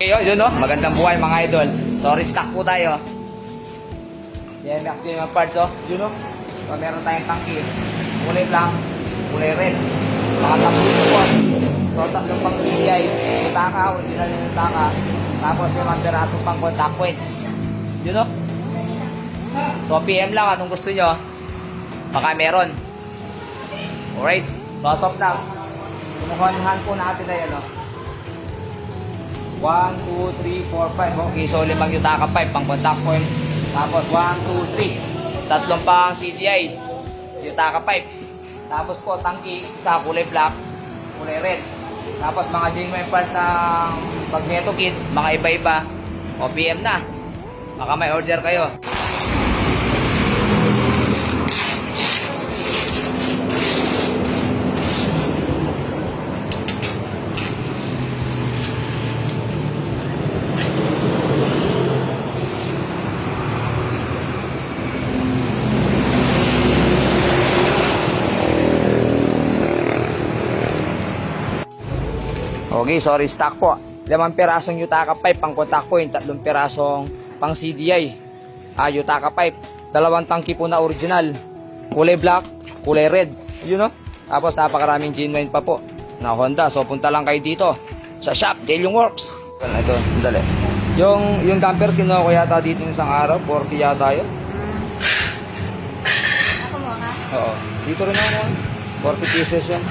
Yun no, magandang buhay mga idol. So restock po tayo. Yan, maximum parts oh. Yun no. So meron tayong tangki. Kulay black, kulay red. Mga tambuso po. So tatlong pang CDI. Utaka, original yung utaka. Tapos yung mga perasong pang contact point. Yun no. So PM lang anong gusto nyo. Baka meron. Alright. So soft lang. Kumukuhahan po natin na yan no. 1, 2, 3, 4, 5. Okay, so 5 Yutaka pipe pang contact point. Tapos 1, 2, 3. Tatlong pang CDI. Yutaka pipe. Tapos po tangki, isa kulay black, kulay red. Tapos mga genuine parts ng magneto kit, mga iba-iba. O PM na. Baka may order kayo. Okay, sorry, stock po. 5 pirasong Yutaka pipe pang contact point, 3 pirasong pang CDI. Yutaka pipe, 2 tangki po na original. Kulay black, kulay red. Yun no? Tapos napakaraming genuine pa po na Honda. So punta lang kayo dito sa shop, Daliong Works. Ito, dali. Yung damper kinuha ko yata dito ng isang araw, 40 yata yun. Ako mo ha? Oo. Dito rin ako. 40 pieces yun.